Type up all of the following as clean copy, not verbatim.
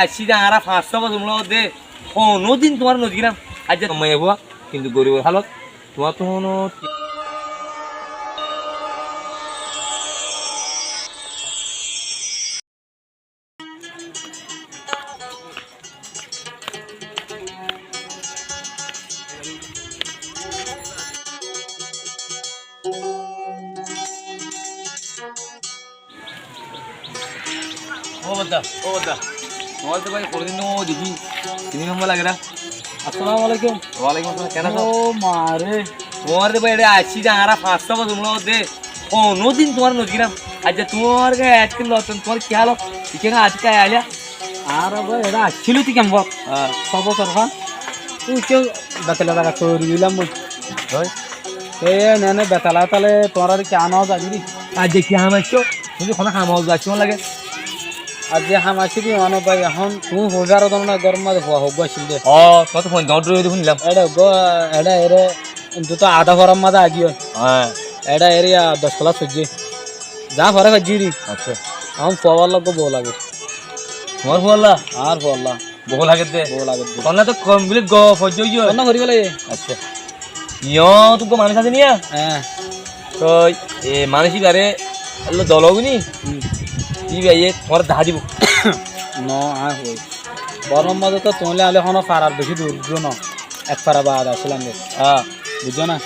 আসি যারা 500 বছর মূল্য দে কোনোদিন তোমার নদী না আজ কমাই হবো কিন্তু গরিবের হালত তোমার তো কোনো ও বদা তোমার তো ভাই কোনদিন দেখি 3 নম্বর লাগে না আসসালামু আলাইকুম। ওয়ালাইকুম আসসালাম কেন ও মারে তোমার তো ভাই আসি যারা 500 বছর মূল্য দে কোনোদিন তোমার নদী না আজ তোমার আজকাল তোমার কি হালত এখানে আজকে আইলা আর ভাই এটা আসছিল তুই কেমন সব সরকার তুই কেউ বেতলা টাকা তৈরি দিলাম হয় এ নেনে বেতলা তাহলে তোর আর কেন যাবি আজ দেখি হামাইছো তুমি কোনো হামাও যাচ্ছ লাগে আর যে হাম আসবি মানে ভাই এখন তুই হোজার না গরম মাঝে হওয়া হোক আসিল দে ও তোমার তো ফোন দৌড় দেখুন নিলাম এটা এরে দুটো আধা গরম মাঝে আগিও হ্যাঁ এটা এরিয়া 10 ক্লাস হচ্ছে যা ফরে জিরি আচ্ছা এখন পাওয়ার লাগবে বউ লাগে তোমার বললা আর বললা বহু লাগে দে বউ লাগে কোন তো কমপ্লিট গো ফজো ইয়ো না করি বলে আচ্ছা ইয়ো তো মানুষ আছে নিয়া হ্যাঁ তো এ মানুষই বারে আল্লাহ দলগুনি কি ভাইয়ে তোমার দেখা দিব ন আ হই গরম মাঝে তো তোলে আলে কোনো ফারার বেশি দূর ন এক ফারা বাদ আসলাম রে হ্যাঁ বুঝছো না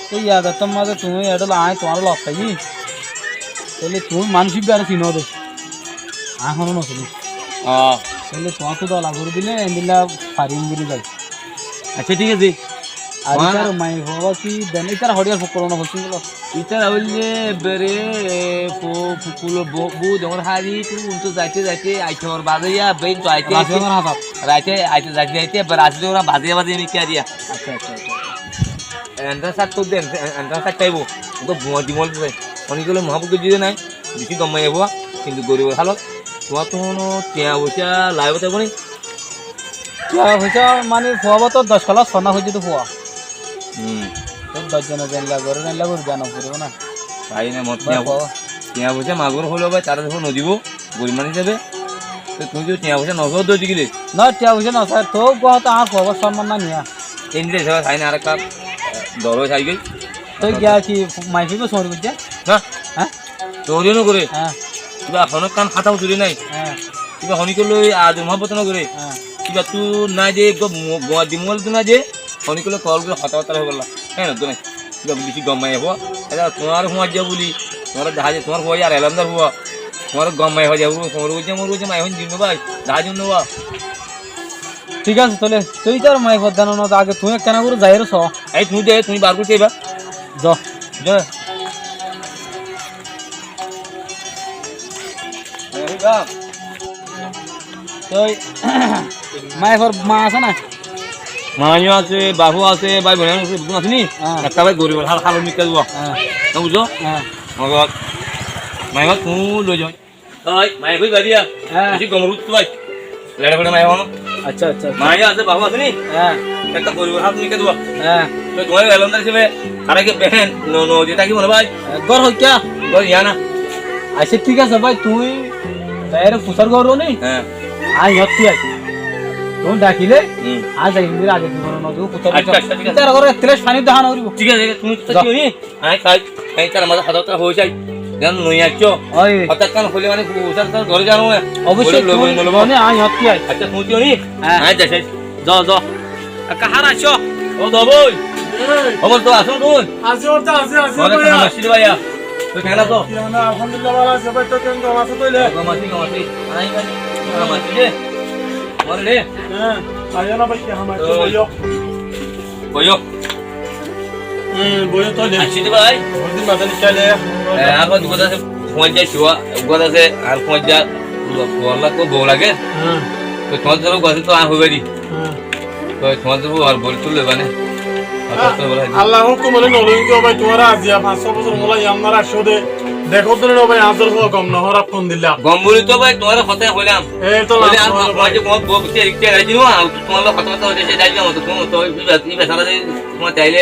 তো ইয়াদ তোর মাঝে তুমি এটা আয় তোমার লক পাই তাহলে তুমি মানসিক বেড়ে চিনো দে এখনো নতুন হ্যাঁ তাহলে তোমার তো দলা করে দিলে এদিলা ফারিম গিরি যাই আচ্ছা ঠিক আছে আর তার মাই হওয়া কি দেন তার হড়িয়ার ফুকরনো হচ্ছে গুলো ইতার হইলে বেরে ফুকুলো বউ যেমন হারি তো যাইতে আইতে ওর বাজাইয়া বেন তো আইতে আমার হাত রাইতে আইতে যাইতে রাজলে ওরা বাজে আমি কে দিয়া আচ্ছা আচ্ছা এন্টার সাত তো দেন এন্টার সাত চাইবো তো বুয়া দিমল দেয় অনেকগুলো মহাপুকুর দিয়ে নাই বেশি কমাই যাবো কিন্তু গরিবের হালত তোমার তো কোনো টিয়া বসা লাইব থাকবো নি হয়েছে মানে ফুয়াবো তো 10 ক্লাস সোনা হয়েছে তো ফুয়া হুম 10 জনের জানলা করে নাইলা করে জানা পড়বো না তাই না মত টিয়া বসে মাগুর হলো ভাই তারা যখন নদীব গরিব মানুষ যাবে তো তুমি যদি টিয়া বসে নজর দিয়ে দিলে না টিয়া হয়েছে না স্যার তো তো আর ফুয়াবো সম্মান না নিয়া এমনি সবাই খাই না আর একটা দর হয়ে থাকবে তো গিয়া কি মাইফিকে সরি বুঝছে না হ্যাঁ চৌরিও করে হ্যাঁ কিবা হনক কান খাতাও চুরি নাই হ্যাঁ কিবা হনিকলৈ আজ মহাপত নকৰে হ্যাঁ কিবা তো নাই যে একদম ডিমল তো নাই যে হনিকলৈ কল করে হতা হতা হয়ে গলা হ্যাঁ না তো নাই কিবা বেশি গমাই হব এটা তোমার হুয়া যা বলি তোমার জাহাজে তোমার হুয়া আর এলামদার হুয়া তোমার গমাই হয়ে যাবো তোমার রোজে মাই হন দিন ভাই জাহাজ নেওয়া ঠিক আছে তাহলে তুই তোর মাই বদানো না আগে তুই কেন করে যাই রে স এই তুমি বার করতে এবার য যা তুই মায়ের মা আছে না মাইও আছে বাবু আছে ভাই বোন আছে বুঝুন আসেনি একটা ভাই গরিব হাল হাল মিকা যাব না বুঝো হ্যাঁ মগত মাইও তুই লই যাই ওই মাই কই গাড়িয়া বেশি গমরুত ভাই লেড়ে পড়ে মাই হন আচ্ছা আচ্ছা মাইও আছে বাবু আছে নি হ্যাঁ একটা গরিব হাল মিকা দিব হ্যাঁ তো তোমার এলমদার হিসেবে আরে কি বেহেন নো যেটা কি মনে ভাই গর হই কিয়া গর ইয়ানা আচ্ছা ঠিক আছে ভাই তুই তাইরে পুসার গরো নি হ্যাঁ আই হত্তি আছি তুই ডাকিলে হুম আজ আইন্দির আগে দিব না তুই পুসার আচ্ছা ঠিক আছে তার ঘরে তেলেশ পানি দেখানো করিব ঠিক আছে তুমি তো কি আই খাই তার মাঝে হাত হয়ে যায় জান নই আছো ওই হঠাৎ কান হলে মানে পুসার তার ঘরে জানো অবশ্যই মানে আই হত্তি আছি আচ্ছা তুমি কি নি হ্যাঁ আই যাই য য কাহার আছো ও দবই খবর তো আসুন তুই আজি ওটা আজি আজি ঘরে ভাইয়া মাসির ভাইয়া তুই কেন তো না আলহামদুলিল্লাহ ভালো আছে ভাই তো কেন আছে তইলে গমাসি আই ভাই গমাসি রে মরে রে হ্যাঁ আয়া না ভাই কি হামাই তো বইও কইও বইও তইলে আসিতে ভাই ওদিন মাঝে নিকালে আর কত কথা আছে ফোন যাই ছিয়া কথা আছে আর ফোন যা বলা কো বউ লাগে হ্যাঁ তো তোমার জন্য কথা তো আর হবে নি হ্যাঁ তো তোমার জন্য আর বল তুলে মানে আল্লাহ হুকুম মানে নলই গো ভাই তোরা আজিয়া 500 বছর মোলা ইয়ামনার আসো দে দেখো তো রে ভাই আজর হো কম নহরা ফোন দিলা গম্বুরি তো ভাই তোমার কথা হইলাম এই তো বলে আর মাঝে কোন বকতে রিকতে রাজি নো তোমার কথা কথা হইছে যাই না তো তুমি তো এই বেচারা তোমার চাইলে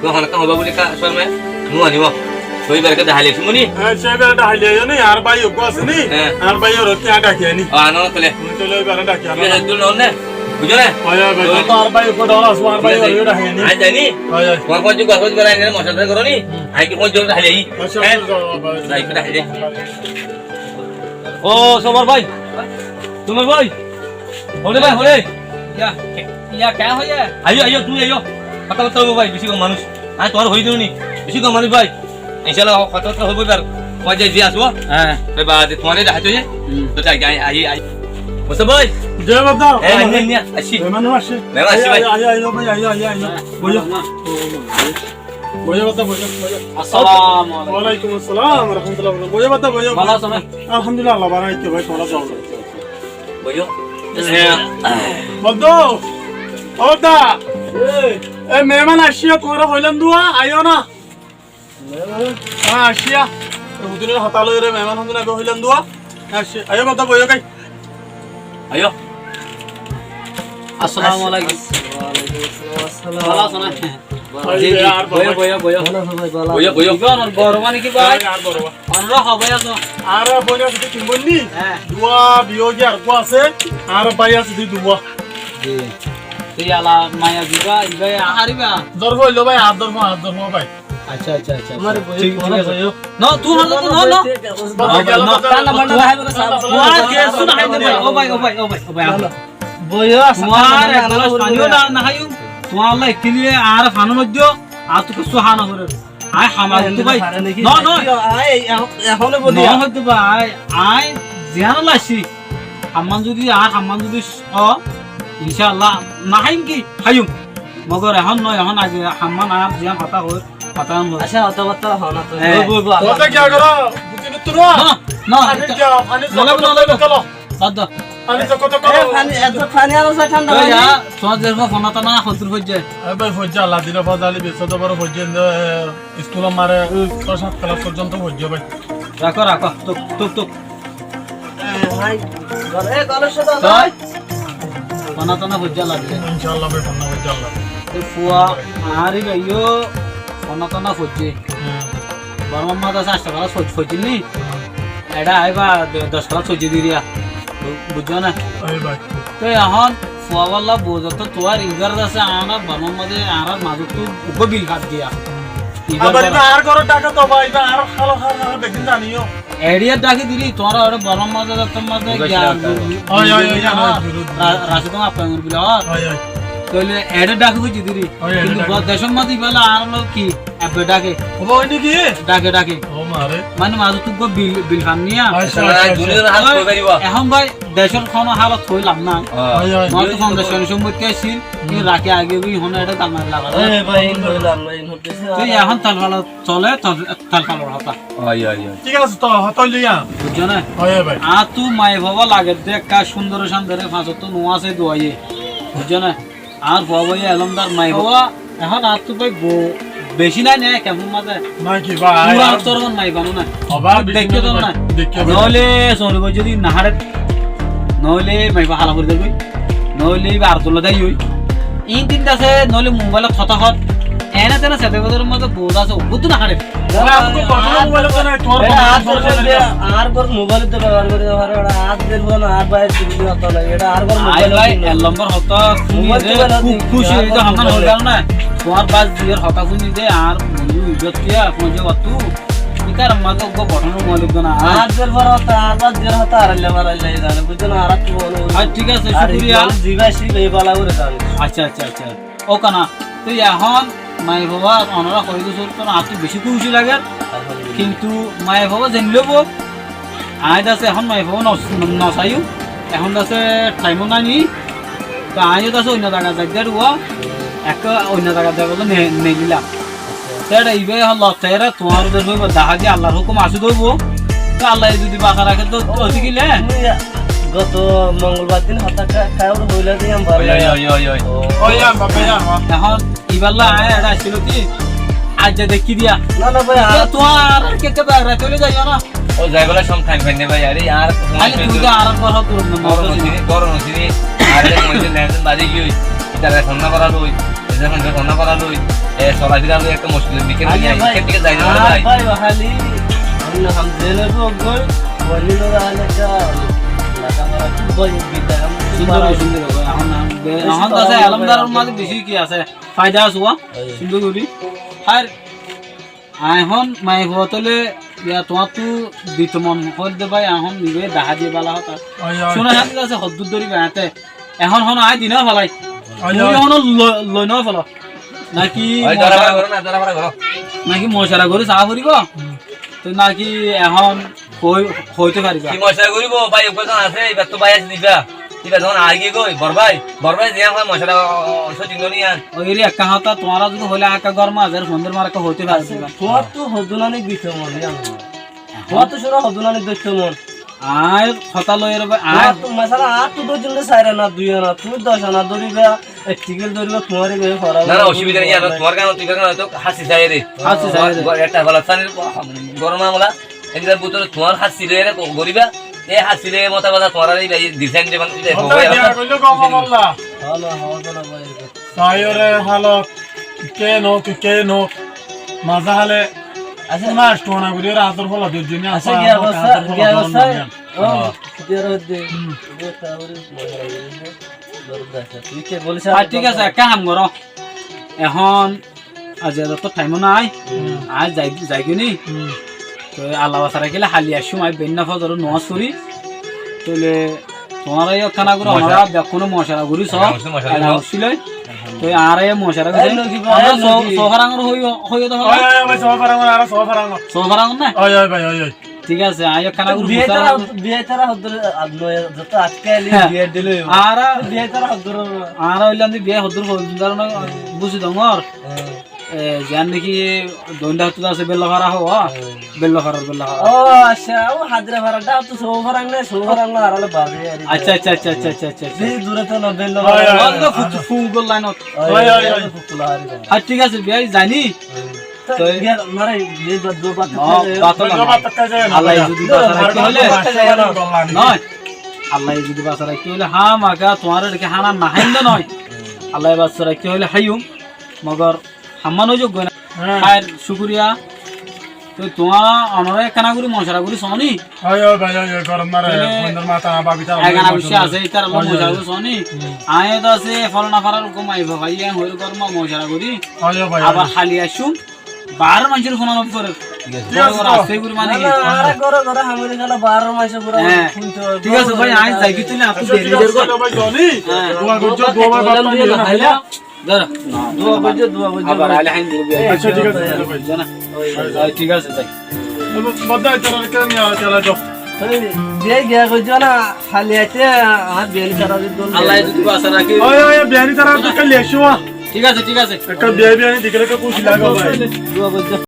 তো হনকা হবে বলি কা শর্মে নো আনিব ওই বারকে দেখালে শুনি হ্যাঁ সেই বেলাটা হাইলে জানি আর ভাই ওগো আছে নি হ্যাঁ। আর ভাই ওর কি ডাকি আনি আনো চলে চলে ওই বেলা ডাকি আনি একদম নন বুঝো না হয় ভাই তো আর ভাই ওগো ডর আছে আর ভাই ওর ডাকি আনি আই জানি হয় তোমার কোন যুগ আসল বেলা এনে মশলা করো নি আই কি কোন যুগ দেখালে আচ্ছা যাই করে দেখালে ও সবার ভাই তোমার ভাই হলে ভাই হলে ইয়া কেন হয়ে যায় আইও আইও তুই আইও কথা কথা হইব ভাই বেশি কম মানুষ আই তোমার হই দিও নি বেশি কম মানুষ ভাই ইনশাআল্লাহ কথা কথা হইব বার কয় যাই দিয়ে আসবো হ্যাঁ ভাই বাদ তোমারে দেখাইছো যে তো যাই আই আই আই বসে ভাই জয় বাবা এ নিয়া আসি মেহমান আসে মেহমান আসে ভাই। আইও ভাই আইও বইও বইও বাবা বইও আসসালামু আলাইকুম ওয়ালাইকুম আসসালাম রাহমাতুল্লাহ বইও বাবা বইও ভালো আছো না আলহামদুলিল্লাহ আল্লাহ বারাইতে ভাই তোরা যাও বইও বদ্দো ওদা এ মেহমান আসিয়া তোরা হইলাম দুয়া আইও না হ্যাঁ আসিয়া হুজুরের হাতালো রে মেহমান হুজুর আগে হইলাম দুয়া আসি আইও বাবা বইও গাই আইও আসসালামু আলাইকুম ভালো আছো না জি জি আর বয় বয় বয় বইও বইও কোন গরম মানে কি ভাই আর বড় আমরা হবে আছো আর বইনা যদি কিনবনি হ্যাঁ দুয়া বিয়োগী আর কো আছে আর ভাই আছে দি দুয়া জি তুই আলা মায়া দিবা ইবা হারিবা দরব হইলো ভাই আর দরব ভাই আচ্ছা আচ্ছা আচ্ছা আমার ঠিক বই আছে নো তুই হল তো নো নো বাবা গেল তালা বান্ডা হাই বলে তোমার কে শুন হাই দে ভাই ও ভাই ও ভাই ও ভাই ও ভাই বইয়া তোমার এক গ্লাস পানিও না হাইউ তোমার আল্লাহ কিলিয়ে আর ফানো মধ্য আর তুই সুহানা করে আই হামার তো ভাই নো নো আই এখনো বলি নো হইতো ভাই আই জিয়ান লাসি হামান যদি আর হামান যদি ইনশাআল্লাহ না হাইম কি হাইম মগর এখন নয় এখন আগে হামান আর জিয়ান পাতা হয় পাতা নয় আচ্ছা হতা বাতা হনা তো হ্যাঁ। তোতে কি করো বুঝিনি তুই না আমি কি পানি চলো বাদ পানি তো কত এ করো পানি এত পানি আর ঠান্ডা ওই পানি যা তোমার যে ফোন তা না হতুর হই যায় ভাই হজ্জা আল্লাহ দিলে ফজালি বেসত বড় হজ্জেন স্কুল মারে 6-7 ক্লাস পর্যন্ত হজ্জা ভাই রাখো রাখো টুক টুক টুক ভাই গলে গলে সাদা তাই ফোন তা না হজ্জা লাগে ইনশাআল্লাহ ভাই বন্না হজ্জা আল্লাহ তো ফুয়া আরি গাইও ফোন তা না হজ্জে বড় মামা দা সাস্তা ভালো হজ্জিনি এটা আইবা 10 ক্লাস হজ্জে দিরিয়া বুঝছো না এই ভাই তো এখন ফুয়াওয়ালা বোঝত তোর ইগার আছে আনা বানোর মধ্যে আনার মাঝে তো উপবিল হাত দিয়া আবার এটা আর করো টাকা তো ভাই এটা আর খালো খালো দেখিন জানিও এরিয়া ডাকি দিলি তোর ওরে বানোর মধ্যে তোমার মধ্যে ওই ওই ওই জানো রাশি তোমার আপনার বিলা ওই ওই তাহলে এডে ডাকি বুঝি দিলি কিন্তু দেশের মধ্যে বেলা আর লোক কি এবে ডাকে ওবা ওই নাকি ডাকে ডাকে ও মারে মানে মাঝে তো বিল বিল খান নিয়া আচ্ছা দুনিয়ার হাত কই পারিব এখন ভাই দেশের কোনো হালত হইলাম না ওই ওই আমার তো ফাউন্ডেশন সম্পত্তি আসছিল কিন্তু রাখে আগে বই হনে এটা দাম লাগা এ ভাই হইলাম না ইন হতেছে তুই এখন তালফালা চলে তালফালার হতা আই আই আই ঠিক আছে তো হতল লিয়া বুঝছো না ওই ভাই আর তুই মাই বাবা লাগে দেখ কা সুন্দর সুন্দর ফাঁসত তো নোয়া আছে দোয়াইয়ে বুঝছো না আর বাবা এলমদার মাই বাবা এখন আর তুই ভাই বেশি নাই নে কেমন মাঝে নাকি ভাই পুরা তোর নাই বানো না অবাক দেখে তো না দেখে নইলে সরি ভাই যদি নাহারে নইলে মাই বা হালা করে দেবই নইলে আর তোলা দেই ওই এই তিনটা আছে নইলে মোবাইলত হতাহত এনে তেনে সেতে বদর মধ্যে বোধ আছে বুদ্ধ নাহারে আপনি কত মোবাইল তো নাই তোর আর বর মোবাইল তো ব্যবহার করে আর আজ দেখব না আর ভাই টিভি হতো না এটা আর বর আই মোবাইল ভাই এর নম্বর হতা খুব খুশি হইতো হামান হয়ে গেল না তোমার বাস দিয়ের হতা শুনি দে আর ইজ্জত দিয়া পৌঁছে বাতু ইকার মাকে গো বড় মালিক না আর বের বড় হতো আর বাদ জের হতো আর লেবার আইলে জানে বুঝছো না আর কি বলো আর ঠিক আছে আর শুক্রিয়া জিবাসি এই বালা করে জানে আচ্ছা আচ্ছা আচ্ছা ও কানা তুই এখন মাই বাবা অনরা কই দিছ তোর আর তুই বেশি খুশি লাগে কিন্তু মাই বাবা জানলো বো আজ আছে এখন মাই বাবা নসাইও এখন আছে টাইমও নানি তো আজ আছে অন্য জায়গা জায়গার ও এক অন্য জায়গা যাবো নেলিলা তেরা ইবে হল তেরা তোমার ওদের হইব দেখা যে আল্লাহর হুকুম আসে দইব তো আল্লাহ যদি বাঁচা রাখে তো অতি গিলে গত মঙ্গলবার দিন হতা খাওয়ার হইলা দিয়ে আমি বাড়ি ওই ওই ওই ওই ওই আম বাবা যা এখন ইবাল্লা আয় এটা ছিল কি আজ যা দেখি দিয়া না না ভাই তো তোমার কে কে বাইরে চলে যাইও না ও যাইবলা সম টাইম পাই না ভাই আরে আর খালি তুই তো আরাম করা তোর গরম হচ্ছে আর মধ্যে নেন বাজে কি এটা ঠান্ডা করা লই যখন রান্না করা লই চলাফেরা লই একটা মুশকিল বিকেল আগে ভাই দিকে যাই না আর ভাই ভাই খালি আমরা হাম জেলে গো গই বলি না আলে কা লাগা মারা খুব বই বিটা হাম সুন্দর সুন্দর এখন তো আছে আলমদারের মাঝে বেশি কি আছে ফায়দা আছে সুন্দর করি আর এখন মাই হতলে ইয়া তোমার তো দিত মন হল দে ভাই এখন নিবে দেখা দিয়ে বালা হতা শোনা হাতে আছে হদ্দুর দরি বাতে এখন হন আই দিনা ভালাই এখন লই নয় ফলো নাকি ওই দরা করো না দরা করো নাকি মশারা করে চা করিব তো নাকি এখন হইতে পারিবা কি মশলা করিব ভাই উপর আছে এবার তো ভাই আছে দিবা এবার যখন আগে কই বরবাই যে হয় মশলা সচিন নি আন ওই রে একা হতা তোমারা যদি হলে একা গরম আজের ফোনের মার্কা হইতে পারছিবা তোমার তো হদুনানি দিতে মন তোমার তো শুনো হদুনানি দিতে মন আর হতা লয়ের আর তো মশলা আর তো দুই জনে সাইরা না দুই না তুমি 10 না ধরিবা টিকেল ধরিবা তোমারই বে ফরা না না অসুবিধা নেই আর তোমার কারণ তুই কারণ তো হাসি চাই রে হাসি চাই রে। একটা গলা সানের গরম আমলা এদিকে বুতর তোমার হাসি রে গরিবা এই হাসি রে মত কথা তোমার এই ডিজাইন যে বানাইতে হতা গিয়া কইলো গম মাল্লা হলো হলো ভাই সায়রে হালো কে নো মাজা হালে আচ্ছা না স্টোনা গুলি রাতর হলো দুই দিন আচ্ছা গিয়া বসা ও কিয়ার হদে যে তাওরি তুই কে বলিস আর ঠিক আছে একটা কাম করো এখন আজ তো টাইম নাই আজ যাইগিনি তো আল্লাহ সারা গেলে হালিয়া সময় বেন্না ফজর নমাজ করি তাহলে তোমার এই খানা করে আমরা কোনো মশলা করি সব হচ্ছিল তো আর এই মশলা করে সোফারাঙ্গর হইও তো ওই ওই ভাই সোফারাঙ্গ সোফারাঙ্গর না ওই ভাই ওই ঠিক আছে আয় খানা করে বিয়ে তারা হদর আদনয় যত আজকে আলি বিয়ে দিল আর বিয়ে তারা হদর আর হইলাম বিয়ে হদুর কারণ বুঝি দঙর জান নাকি দন্ডা হতে আছে বেল্লা ভাড়া হওয়া বেল্লা ভাড়া ও আচ্ছা ও হাজরা ভাড়াটা তো সোফারাং না সোফারাং না আরলে বাজে আচ্ছা আচ্ছা আচ্ছা আচ্ছা আচ্ছা আচ্ছা যে দূরে তো না বেল্লা ভাড়া ফুল লাইনত আর ঠিক আছে বিয়ে জানি তো মারে যে দো বাত আল্লাহ যদি বাসা রাখতে হলে নয় আল্লাহ যদি বাসা রাখতে হলে হা মাগা তোমার রেখে হানা নাহাইন্দ নয় আল্লাহ বাসা রাখতে হলে হাইম মগর হাম্মানো যোগ্য না আর শুকরিয়া তো তোমার অনরে কানাগুরি মশারাগুরি সনি ওই ভাই ওই গরম মারে বন্ধুর মাথা বাবিতা এখানে বসে আছে এটার মশারাগুরি সনি আয়ে তো আছে ফলনা ফারার কমাই ভাইয়া হইল গরম মশারাগুরি ওই ভাই আবার খালি আসুম 12 মানুষের ফোন অফ করে ঠিক আছে গুরি মানে আর গরে গরে হামরে গেল 12 মাসে পুরো ঠিক আছে ভাই আই যাই কি তুই না আপনি দেরি ভাই জনি দোয়া করছো দোয়া বাবা হাইলা ধর দোয়া বজে আবার আইলে হাইন দিবি আচ্ছা ঠিক আছে ভাই জানা ঠিক আছে যাই বদাই তোর কেন চলা যাও বিয়ে গিয়া কইছো না খালি আছে আর বিয়ে তারা দিল আল্লাহ যদি বাসা রাখে ওই বিয়ানি তারা তো কাল এসো ঠিক আছে একটা বিয়ে বিয়ানি দিকে কুছ লাগা ভাই দোয়া বজে